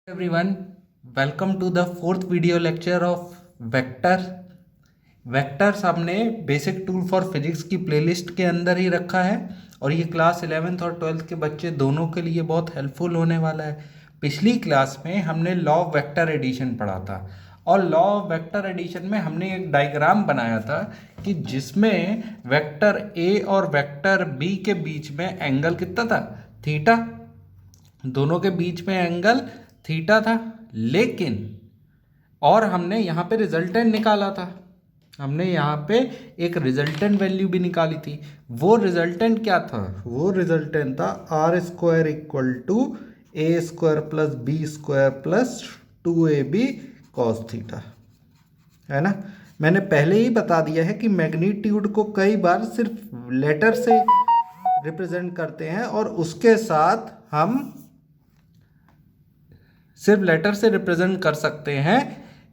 Everyone, welcome to the fourth video lecture of vector. Vectors हमने basic tool for physics की playlist के अंदर ही रखा है और ये क्लास 11th और 12th के बच्चे दोनों के लिए बहुत हेल्पफुल होने वाला है। पिछली क्लास में हमने लॉ ऑफ वेक्टर एडिशन पढ़ा था और लॉ ऑफ वेक्टर एडिशन में हमने एक डायग्राम बनाया था कि जिसमें वेक्टर ए और वेक्टर बी के बीच में एंगल कितना था, थीटा। दोनों के बीच में एंगल थीटा था, लेकिन और हमने यहाँ पे रिजल्टेंट निकाला था। हमने यहाँ पे एक रिजल्टेंट वैल्यू भी निकाली थी। वो रिजल्टेंट क्या था? वो रिजल्टेंट था R square equal to A square plus B square plus 2ab cos theta, है ना। मैंने पहले ही बता दिया है कि मैग्नीट्यूड को कई बार सिर्फ लेटर से रिप्रेजेंट करते हैं और उसके साथ हम सिर्फ लेटर से रिप्रेजेंट कर सकते हैं।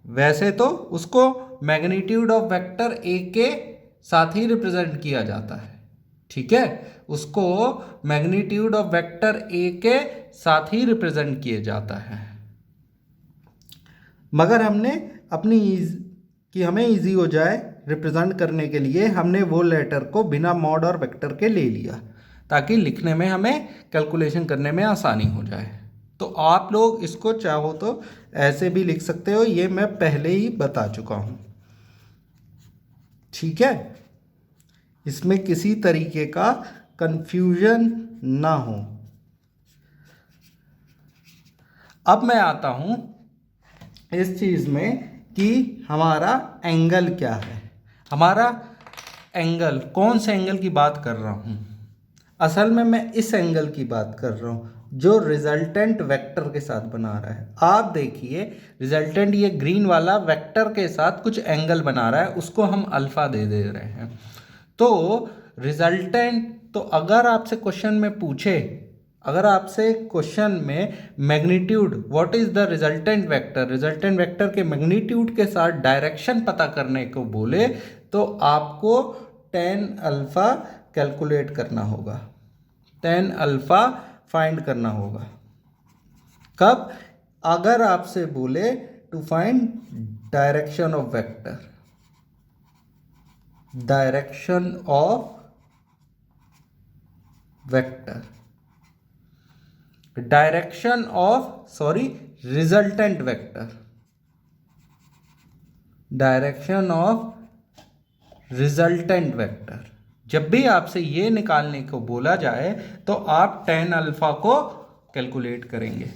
वैसे तो उसको मैग्नीट्यूड ऑफ वेक्टर ए के साथ ही रिप्रेजेंट किया जाता है, ठीक है। उसको मैग्नीट्यूड ऑफ वेक्टर ए के साथ ही रिप्रेजेंट किया जाता है, मगर हमने अपनी कि हमें इजी हो जाए रिप्रेजेंट करने के लिए हमने वो लेटर को बिना मॉड और वेक्टर के ले लिया ताकि लिखने में हमें कैलकुलेशन करने में आसानी हो जाए। तो आप लोग इसको चाहो तो ऐसे भी लिख सकते हो, ये मैं पहले ही बता चुका हूं, ठीक है। इसमें किसी तरीके का कंफ्यूजन ना हो। अब मैं आता हूं इस चीज में कि हमारा एंगल क्या है। हमारा एंगल, कौन से एंगल की बात कर रहा हूं? असल में मैं इस एंगल की बात कर रहा हूं जो रिजल्टेंट वेक्टर के साथ बना रहा है। आप देखिए, रिजल्टेंट ये ग्रीन वाला वेक्टर के साथ कुछ एंगल बना रहा है, उसको हम अल्फा दे रहे हैं। तो रिजल्टेंट, तो अगर आपसे क्वेश्चन में पूछे, अगर आपसे क्वेश्चन में magnitude what is the resultant vector, resultant vector के मैग्नीट्यूड के साथ डायरेक्शन पता करने को बोले, तो आपको tan अल्फा कैलकुलेट करना होगा, tan अल्फा फाइंड करना होगा। कब? अगर आपसे बोले to find direction of vector, direction of vector, direction of resultant vector, direction of resultant vector. जब भी आपसे ये निकालने को बोला जाए तो आप tan अल्फा को कैलकुलेट करेंगे,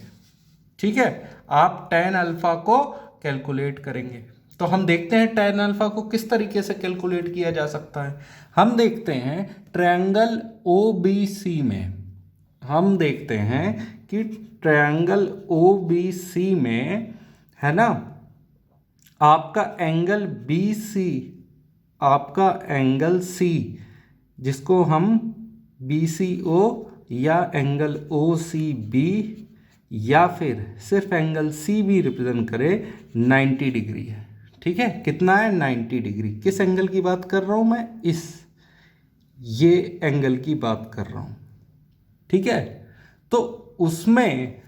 ठीक है। आप tan अल्फा को कैलकुलेट करेंगे। तो हम देखते हैं tan अल्फा को किस तरीके से कैलकुलेट किया जा सकता है। हम देखते हैं ट्रायंगल OBC में, हम देखते हैं कि ट्रायंगल OBC में, है ना, आपका एंगल BC, आपका एंगल C, जिसको हम BCO या एंगल OCB या फिर सिर्फ एंगल C भी रिप्रेजेंट करे, 90 डिग्री है, ठीक है। कितना है? 90 डिग्री। किस एंगल की बात कर रहा हूं मैं? ये एंगल की बात कर रहा हूं, ठीक है। तो उसमें,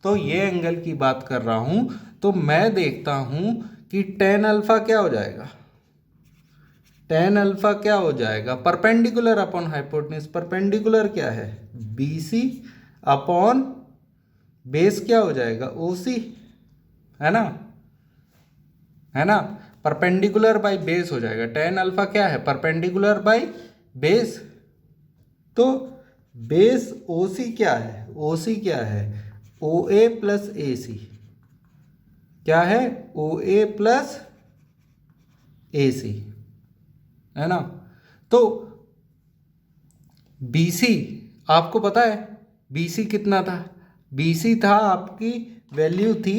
तो ये एंगल की बात कर रहा हूं, तो मैं देखता हूं कि tan अल्फा क्या हो जाएगा, tan अल्फा क्या हो जाएगा, परपेंडिकुलर अपॉन हाइपोटेन्यूज। परपेंडिकुलर क्या है? BC अपॉन बेस क्या हो जाएगा? OC, है ना, है ना। परपेंडिकुलर बाय बेस हो जाएगा। tan अल्फा क्या है? Perpendicular by base. तो बेस OC क्या है? OC क्या है? OA plus AC। क्या है? OA प्लस AC, है ना। तो BC आपको पता है BC कितना था? BC था, आपकी वैल्यू थी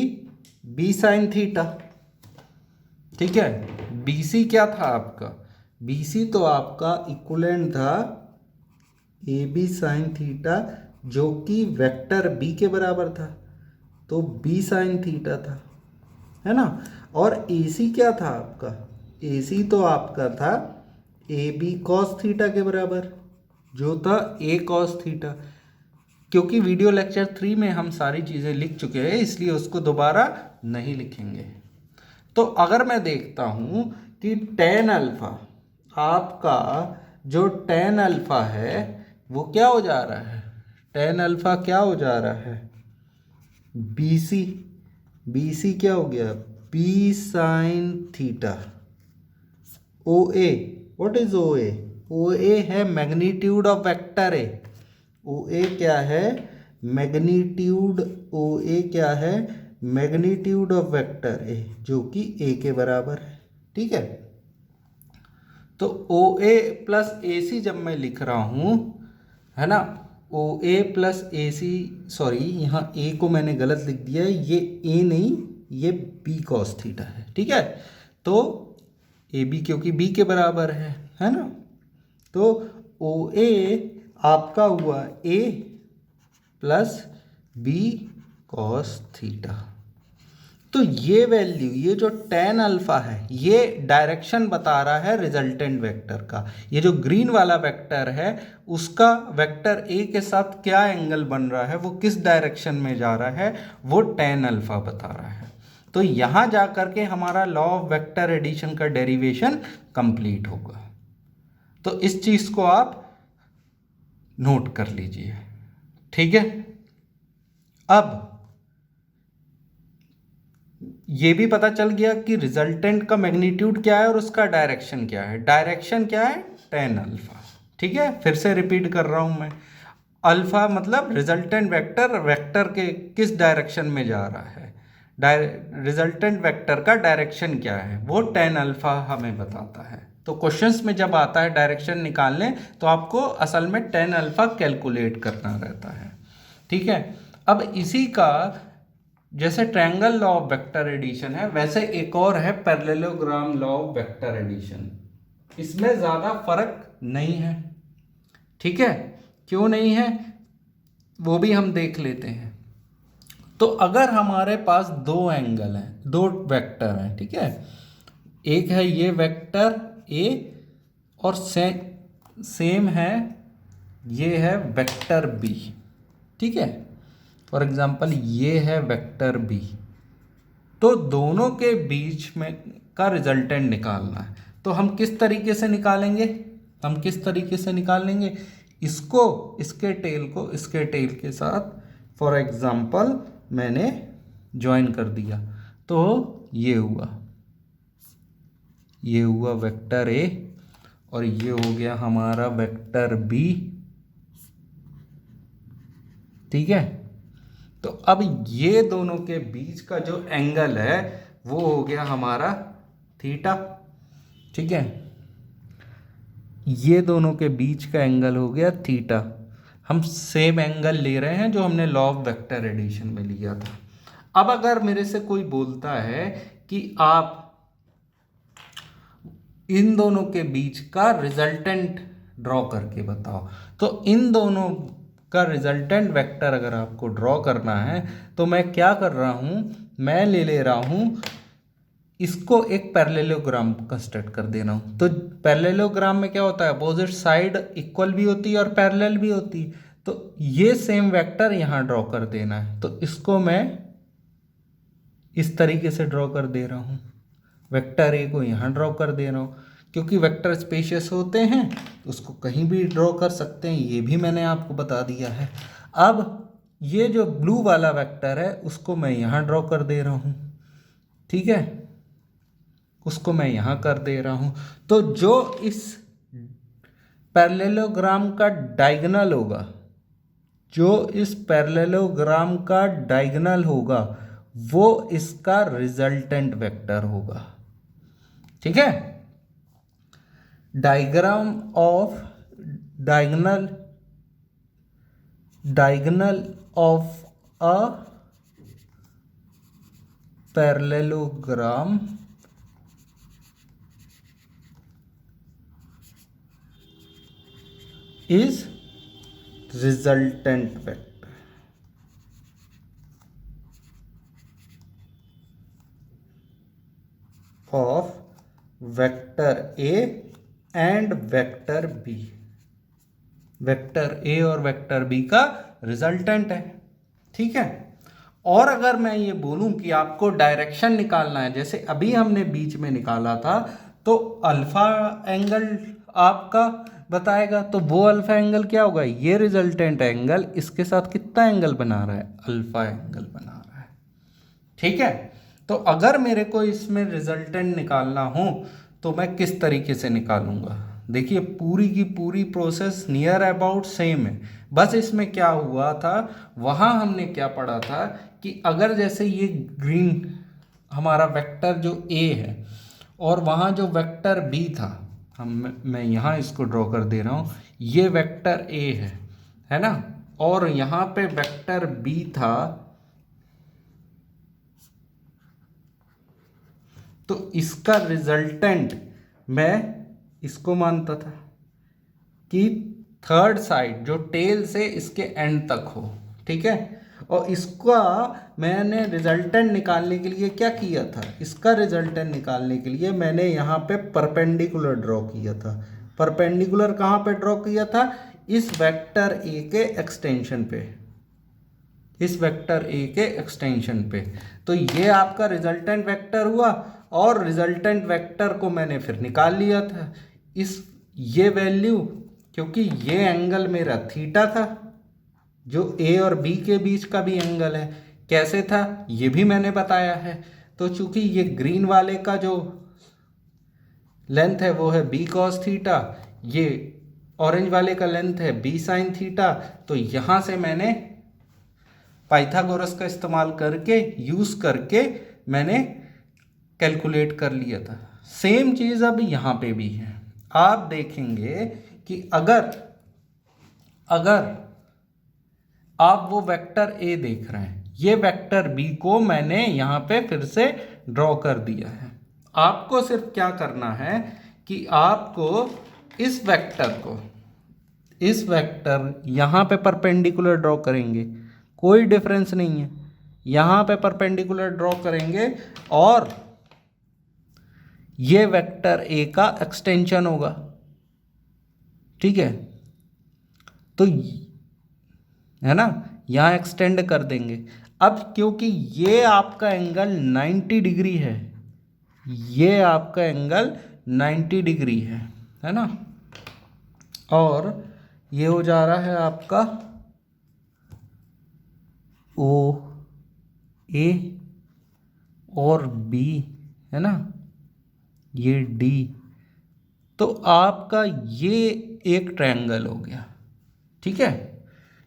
B साइन थीटा, ठीक है। BC क्या था आपका? BC तो आपका इक्विवेलेंट था AB साइन थीटा, जो कि वेक्टर B के बराबर था, तो B साइन थीटा था, है ना। और AC क्या था आपका? AC तो आपका था AB कॉस थीटा के बराबर, जो था A कॉस थीटा। क्योंकि वीडियो लेक्चर 3 में हम सारी चीज़ें लिख चुके हैं, इसलिए उसको दोबारा नहीं लिखेंगे। तो अगर मैं देखता हूँ कि tan अल्फा, आपका जो tan अल्फा है वो क्या हो जा रहा है, tan अल्फा क्या हो जा रहा है, BC, BC क्या हो गया, B sin theta. OA, what is OA? OA है magnitude of vector A. OA क्या है, मैग्नीट्यूड, OA क्या है, मैग्नीट्यूड ऑफ वेक्टर ए, जो कि A के बराबर है। ठीक है, तो OA प्लस AC जब मैं लिख रहा हूँ, है ना, OA प्लस AC, सॉरी यहाँ A को मैंने गलत लिख दिया है, ये A नहीं, ये B cos थीटा है। ठीक है, तो AB क्योंकि B के बराबर है ना, तो OA आपका हुआ A plus B cos theta. तो ये वैल्यू, ये जो tan अल्फा है, ये डायरेक्शन बता रहा है रिजल्टेंट वेक्टर का। ये जो ग्रीन वाला वेक्टर है उसका वेक्टर A के साथ क्या एंगल बन रहा है, वो किस डायरेक्शन में जा रहा है, वो tan अल्फा बता रहा है। तो यहाँ जा करके हमारा लॉ ऑफ वेक्टर एडिशन का डेरिवेशन कंप्लीट होगा। तो इस चीज को आप नोट कर लीजिए। ठीक है, अब ये भी पता चल गया कि रिजल्टेंट का मैग्नीट्यूड क्या है और उसका डायरेक्शन क्या है। डायरेक्शन क्या है, tan अल्फा। ठीक है, फिर से रिपीट कर रहा हूं मैं, अल्फा मतलब रिजल्टेंट वेक्टर, वेक्टर के किस डायरेक्शन में जा रहा है, रिजल्टेंट वेक्टर का डायरेक्शन क्या है, वो tan अल्फा हमें बताता है। तो क्वेश्चंस में जब आता है डायरेक्शन निकालने, तो आपको असल में tan अल्फा कैलकुलेट करना रहता है। ठीक है, अब इसी का जैसे triangle law of vector addition है, वैसे एक और है parallelogram law of vector addition. इसमें ज्यादा फर्क नहीं है। ठीक है, क्यों नहीं है वो भी हम देख लेते हैं। तो अगर हमारे पास दो एंगल हैं, दो वेक्टर हैं, ठीक है, एक है ये वेक्टर ए और सेम है ये है वेक्टर बी। ठीक है, फॉर एग्जाम्पल ये है वेक्टर बी, तो दोनों के बीच में का रिजल्टेंट निकालना है। तो हम किस तरीके से निकालेंगे, हम किस तरीके से निकालेंगे, इसको, इसके टेल को इसके टेल के साथ फॉर एग्जाम्पल मैंने ज्वाइन कर दिया, तो ये हुआ वेक्टर ए और ये हो गया हमारा वेक्टर बी। ठीक है, तो अब ये दोनों के बीच का जो एंगल है वो हो गया हमारा थीटा। ठीक है, ये दोनों के बीच का एंगल हो गया थीटा। हम सेम एंगल ले रहे हैं जो हमने लॉ ऑफ वेक्टर एडिशन में लिया था। अब अगर मेरे से कोई बोलता है कि आप इन दोनों के बीच का रिजल्टेंट ड्रॉ करके बताओ, तो इन दोनों का रिजल्टेंट वेक्टर अगर आपको ड्रॉ करना है, तो मैं क्या कर रहा हूं, मैं ले रहा हूं इसको एक पैरेललोग्राम कंस्ट्रक्ट कर दे रहा हूं। तो पैरेललोग्राम में क्या होता है, अपोजिट साइड इक्वल भी होती है और पैरेलल भी होती है। तो ये सेम वेक्टर यहां ड्रॉ कर देना है, तो इसको मैं इस तरीके से ड्रॉ कर दे रहा हूं, वेक्टर ए को यहाँ ड्रॉ कर दे रहा हूँ। क्योंकि वेक्टर स्पेशियस होते हैं उसको कहीं भी ड्रॉ कर सकते हैं, ये भी मैंने आपको बता दिया है। अब ये जो ब्लू वाला वेक्टर है उसको मैं यहाँ ड्रॉ कर दे रहा हूँ। ठीक है, उसको मैं यहाँ कर दे रहा हूँ। तो जो इस पैरेललोग्राम का डायगोनल होगा, जो इस पैरेललोग्राम का डायगोनल होगा वो इसका रिजल्टेंट वेक्टर होगा। ठीक है, diagram of diagonal of a parallelogram is resultant vector of vector A and vector B. Vector A और वेक्टर बी का रिजल्टेंट है, ठीक है। और अगर मैं ये बोलूं कि आपको डायरेक्शन निकालना है, जैसे अभी हमने बीच में निकाला था, तो अल्फा एंगल आपका बताएगा, तो वो अल्फा एंगल क्या होगा, ये रिजल्टेंट एंगल इसके साथ कितना एंगल बना रहा है, अल्फा एंगल बना रहा है, ठीक है। तो अगर मेरे को इसमें रिजल्टेंट निकालना हो तो मैं किस तरीके से निकालूंगा, देखिए पूरी की पूरी प्रोसेस नियर अबाउट सेम है, बस इसमें क्या हुआ था, वहाँ हमने क्या पढ़ा था कि अगर जैसे ये ग्रीन हमारा वेक्टर जो ए है और वहाँ जो वेक्टर बी था, मैं यहाँ इसको ड्रॉ कर दे रहा हूँ, ये वेक्टर ए है ना, और यहाँ पे वेक्टर बी था, तो इसका रिजल्टेंट मैं इसको मानता था कि थर्ड साइड जो टेल से इसके एंड तक हो, ठीक है। और इसका मैंने रिजल्टेंट निकालने के लिए क्या किया था, इसका रिजल्टेंट निकालने के लिए मैंने यहाँ पे परपेंडिकुलर ड्रॉ किया था। परपेंडिकुलर कहाँ पे ड्रॉ किया था, इस वेक्टर ए के एक्सटेंशन पे, इस वेक्टर ए के एक्सटेंशन पे। तो ये आपका रिजल्टेंट वेक्टर हुआ, और रिजल्टेंट वेक्टर को मैंने फिर निकाल लिया था, इस ये वैल्यू, क्योंकि ये एंगल मेरा थीटा था जो ए और बी के बीच का भी एंगल है, कैसे था ये भी मैंने बताया है। तो चूंकि ये ग्रीन वाले का जो लेंथ है वो है बी कॉस थीटा, ये ऑरेंज वाले का लेंथ है बी साइन थीटा, तो यहाँ से मैंने पाइथागोरस का इस्तेमाल करके यूज करके मैंने कैलकुलेट कर लिया था। सेम चीज अब यहाँ पे भी है, आप देखेंगे कि अगर आप वो वेक्टर ए देख रहे हैं, ये वेक्टर बी को मैंने यहाँ पे फिर से ड्रॉ कर दिया है। आपको सिर्फ क्या करना है कि आपको इस वेक्टर यहाँ पे परपेंडिकुलर ड्रॉ करेंगे, कोई डिफरेंस नहीं है, यहाँ पे परपेंडिकुलर ड्रॉ करेंगे और ये वेक्टर ए का एक्सटेंशन होगा, ठीक है। तो है ना, यहाँ एक्सटेंड कर देंगे। अब क्योंकि ये आपका एंगल 90 डिग्री है, ये आपका एंगल 90 डिग्री है ना, और ये हो जा रहा है आपका ओ ए और बी, है ना, ये डी। तो आपका ये एक ट्रायंगल हो गया, ठीक है,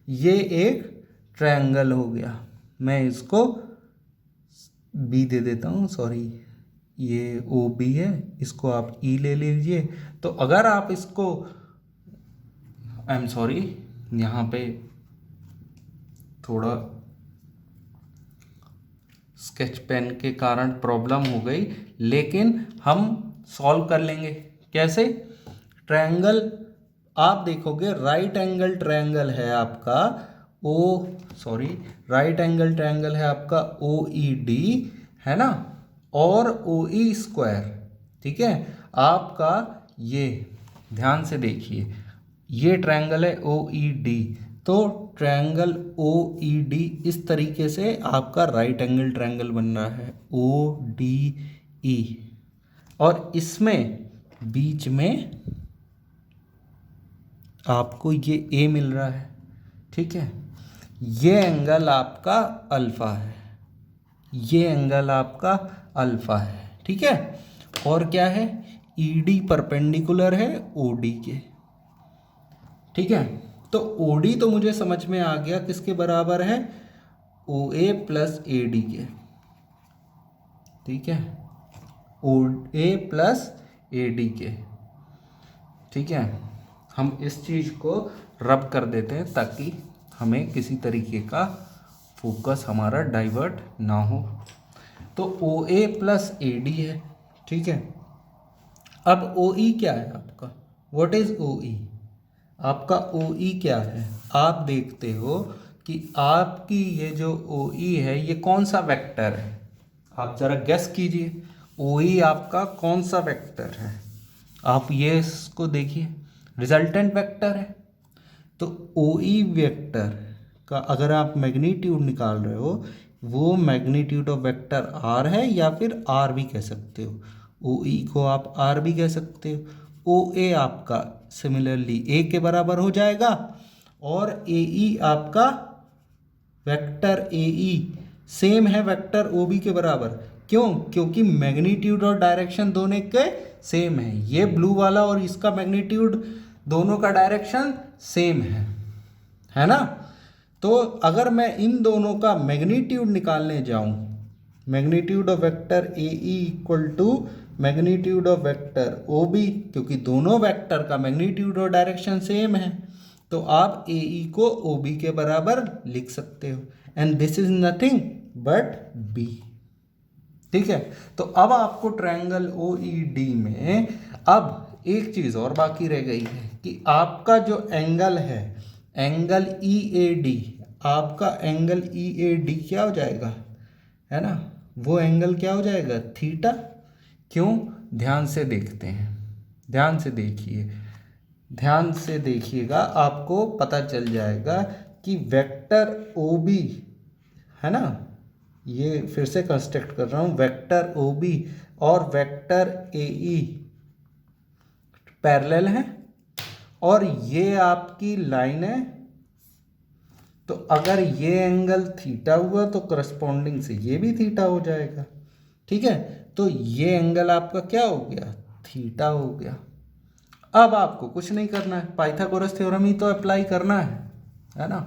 ये एक ट्रायंगल हो गया। मैं इसको बी दे देता हूँ, सॉरी ये ओ बी है, इसको आप ई ले लीजिए। तो अगर आप इसको, आई एम सॉरी, यहाँ पे थोड़ा स्केच पेन के कारण प्रॉब्लम हो गई, लेकिन हम सॉल्व कर लेंगे। कैसे, ट्रायंगल आप देखोगे राइट एंगल ट्रायंगल है आपका राइट एंगल ट्रायंगल है आपका ओ ई डी, है ना, और ओ ई स्क्वायर, ठीक है। आपका ये ध्यान से देखिए, ये ट्रायंगल है ओ ई डी, तो ट्रायंगल ओ ई डी इस तरीके से आपका राइट एंगल ट्रायंगल बन रहा है ओ डी ई, और इसमें बीच में आपको ये ए मिल रहा है, ठीक है। ये एंगल आपका अल्फा है, ये एंगल आपका अल्फा है, ठीक है। और क्या है, ई डी परपेंडिकुलर है ओ डी के, ठीक है। तो ओ डी तो मुझे समझ में आ गया किसके बराबर है, ओ ए प्लस ए डी के, ठीक है, ओ ए प्लस ए डी के, ठीक है। हम इस चीज़ को रब कर देते हैं ताकि हमें किसी तरीके का फोकस हमारा डाइवर्ट ना हो। तो ओ ए प्लस ए डी है, ठीक है। अब ओ ई क्या है आपका, व्हाट इज ओ ई, आपका ओ ई क्या है, आप देखते हो कि आपकी ये जो ओ ई है ये कौन सा वेक्टर है, आप जरा गेस कीजिए, ओ ई आपका कौन सा वेक्टर है। आप ये इसको देखिए, रिजल्टेंट वेक्टर है, तो ओ ई वेक्टर का अगर आप मैग्नीट्यूड निकाल रहे हो, वो मैग्नीट्यूड ऑफ वेक्टर आर है या फिर आर भी कह सकते हो, ओ ई को आप आर भी कह सकते हो। ओ ए आपका सिमिलरली ए के बराबर हो जाएगा और ए ई आपका वेक्टर ए ई सेम है वेक्टर ओ बी के बराबर। क्यों? क्योंकि मैग्नीट्यूड और डायरेक्शन दोनों के सेम है। ये ब्लू वाला और इसका मैग्नीट्यूड दोनों का डायरेक्शन सेम है ना। तो अगर मैं इन दोनों का मैग्नीट्यूड निकालने जाऊं, magnitude of vector A E equal to magnitude of vector O B, क्योंकि दोनों वेक्टर का मैग्नीट्यूड और डायरेक्शन सेम है, तो आप ए ई को ओ बी के बराबर लिख सकते हो। And this is nothing but B. ठीक है, तो अब आपको ट्रायंगल ओ ई डी में अब एक चीज और बाकी रह गई है कि आपका जो एंगल है, एंगल ई ए डी, आपका एंगल ई ए डी क्या हो जाएगा, है ना, वो एंगल क्या हो जाएगा, थीटा। क्यों? ध्यान से देखते हैं, ध्यान से देखिए, ध्यान से देखिएगा, आपको पता चल जाएगा कि वेक्टर ओ बी, है ना, ये फिर से कंस्ट्रक्ट कर रहा हूँ, वेक्टर ओ बी और वेक्टर ए ई पैरेलल है और ये आपकी लाइन है। तो अगर ये एंगल थीटा हुआ तो करस्पॉन्डिंग से ये भी थीटा हो जाएगा। ठीक है, तो ये एंगल आपका क्या हो गया, थीटा हो गया। अब आपको कुछ नहीं करना है, पाइथागोरस थ्योरम ही तो अप्लाई करना है ना,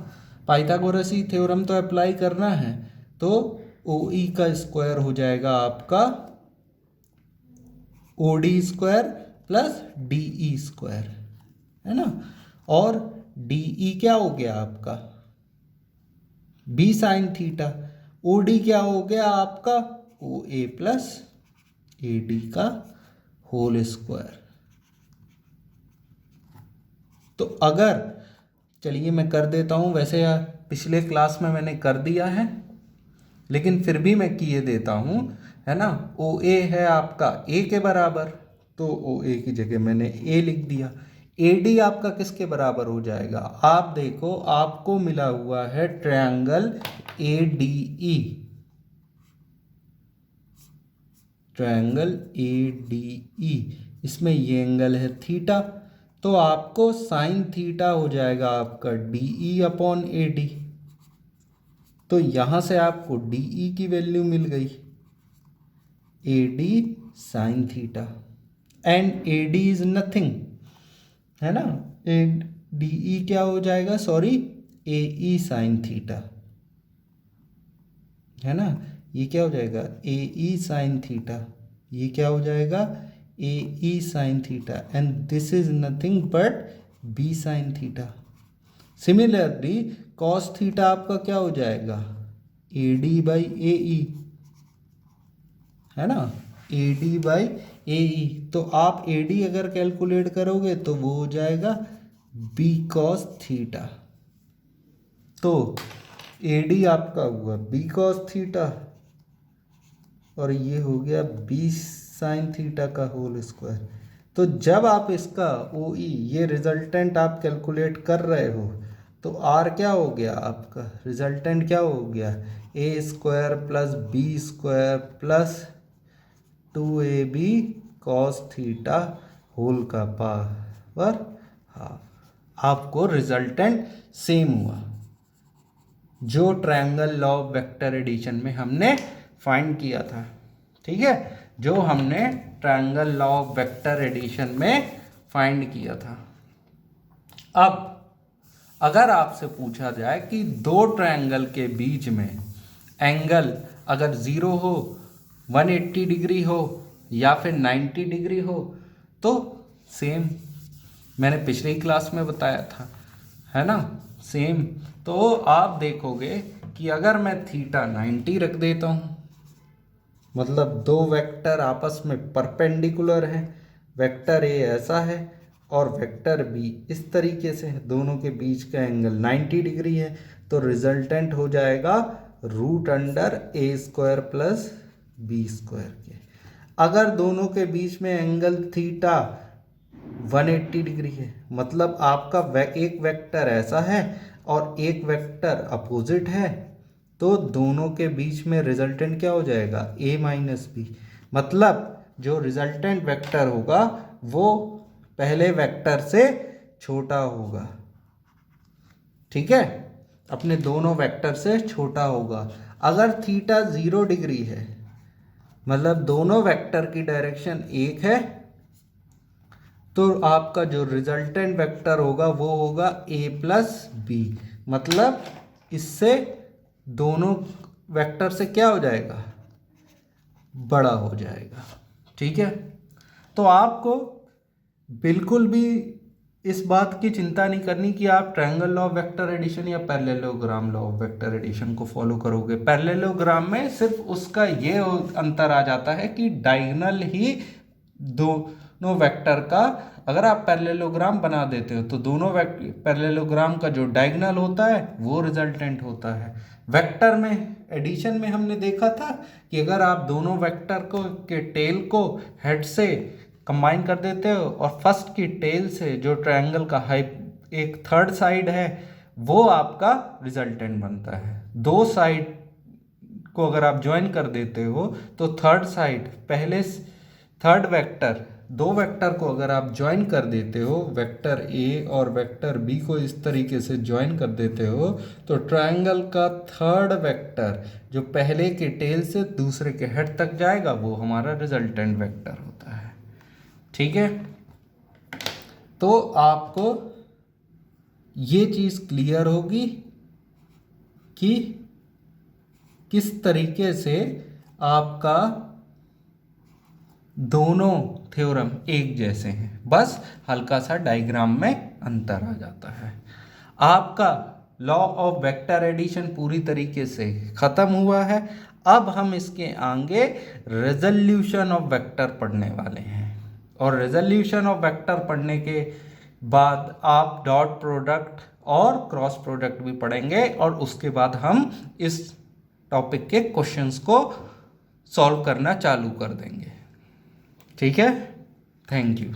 पाइथागोरस ही थ्योरम तो अप्लाई करना है। तो ओ ई का स्क्वायर हो जाएगा आपका O D square plus D E square, है ना, और डी ई क्या हो गया आपका B sine theta, O D क्या हो गया आपका O A plus A D का होल स्क्वायर। तो अगर, चलिए मैं कर देता हूँ, वैसे पिछले क्लास में मैंने कर दिया है लेकिन फिर भी मैं किए देता हूँ, है ना। ओ ए है आपका ए के बराबर, तो ओ ए की जगह मैंने ए लिख दिया। ए डी आपका किसके बराबर हो जाएगा, आप देखो आपको मिला हुआ है triangle A D E, triangle A D E, इसमें ये एंगल है थीटा, तो आपको साइन थीटा हो जाएगा आपका D E upon A D. तो यहां से आपको डी ई की वैल्यू मिल गई, A D sign theta, and A D is nothing, है ना, ए डी ई क्या हो जाएगा, सॉरी, ए ई साइन थीटा, है ना, ये क्या हो जाएगा ए ई साइन थीटा, ये क्या हो जाएगा A E sine theta, and this is nothing but B sine theta. Similarly cos theta आपका क्या हो जाएगा ए डी बाई ए ई, है ना, ए डी बाई ए ई। तो आप ए डी अगर कैलकुलेट करोगे तो वो हो जाएगा बी कॉस थीटा। तो ए डी आपका हुआ बी कॉस थीटा और ये हो गया बी साइन थीटा का होल स्क्वायर। तो जब आप इसका ओ ई, ये रिजल्टेंट आप कैलकुलेट कर रहे हो, तो आर क्या हो गया आपका, रिजल्टेंट क्या हो गया, A square plus B square plus 2ab cos theta whole का पावर हाफ। आपको रिजल्टेंट सेम हुआ जो triangle law of vector addition में हमने फाइंड किया था। ठीक है, जो हमने triangle law of vector addition में फाइंड किया था। अब अगर आपसे पूछा जाए कि दो ट्रायंगल के बीच में एंगल अगर 0 हो, 180 डिग्री हो या फिर 90 डिग्री हो, तो सेम मैंने पिछली क्लास में बताया था, है ना, सेम। तो आप देखोगे कि अगर मैं थीटा 90 रख देता हूँ, मतलब दो वेक्टर आपस में परपेंडिकुलर हैं, वेक्टर ए ऐसा है और वेक्टर बी इस तरीके से है, दोनों के बीच का एंगल 90 डिग्री है, तो रिजल्टेंट हो जाएगा रूट अंडर ए स्क्वायर प्लस बी स्क्वायर के। अगर दोनों के बीच में एंगल थीटा 180 डिग्री है, मतलब आपका एक वेक्टर ऐसा है और एक वेक्टर अपोजिट है तो दोनों के बीच में रिजल्टेंट क्या हो जाएगा, a माइनस बी। मतलब जो रिजल्टेंट वेक्टर होगा वो पहले वेक्टर से छोटा होगा, ठीक है, अपने दोनों वेक्टर से छोटा होगा। अगर थीटा 0 डिग्री है, मतलब दोनों वेक्टर की डायरेक्शन एक है, तो आपका जो रिजल्टेंट वेक्टर होगा वो होगा a प्लस बी। मतलब इससे दोनों वेक्टर से क्या हो जाएगा, बड़ा हो जाएगा, ठीक है। तो आपको बिल्कुल भी इस बात की चिंता नहीं करनी कि आप triangle law of vector addition या parallelogram law of vector addition को फॉलो करोगे। पैरेललोग्राम में सिर्फ उसका ये अंतर आ जाता है कि डायगोनल ही दोनों वेक्टर का, अगर आप पैरेललोग्राम बना देते हो तो दोनों पैरेललोग्राम का जो डायगोनल होता है वो रिजल्टेंट होता है। वेक्टर में एडिशन में हमने देखा था कि अगर आप दोनों वेक्टर को के टेल को हेड से कंबाइन कर देते हो और फर्स्ट की टेल से जो ट्रायंगल का एक थर्ड साइड है वो आपका रिजल्टेंट बनता है। दो साइड को अगर आप ज्वाइन कर देते हो तो थर्ड साइड, पहले थर्ड वेक्टर, दो वेक्टर को अगर आप ज्वाइन कर देते हो, वेक्टर ए और वेक्टर बी को इस तरीके से ज्वाइन कर देते हो तो ट्रायंगल का थर्ड वेक्टर जो पहले के टेल से दूसरे के हेड तक जाएगा वो हमारा रिजल्टेंट वेक्टर होता है, ठीक है। तो आपको ये चीज़ क्लियर होगी कि किस तरीके से आपका दोनों थ्योरम एक जैसे हैं, बस हल्का सा डायग्राम में अंतर आ जाता है। आपका लॉ ऑफ वेक्टर एडिशन पूरी तरीके से ख़त्म हुआ है। अब हम इसके आगे रेजोल्यूशन ऑफ वेक्टर पढ़ने वाले हैं, और रेजोल्यूशन ऑफ वेक्टर पढ़ने के बाद आप डॉट प्रोडक्ट और क्रॉस प्रोडक्ट भी पढ़ेंगे, और उसके बाद हम इस टॉपिक के क्वेश्चंस को सॉल्व करना चालू कर देंगे, ठीक है। Thank you.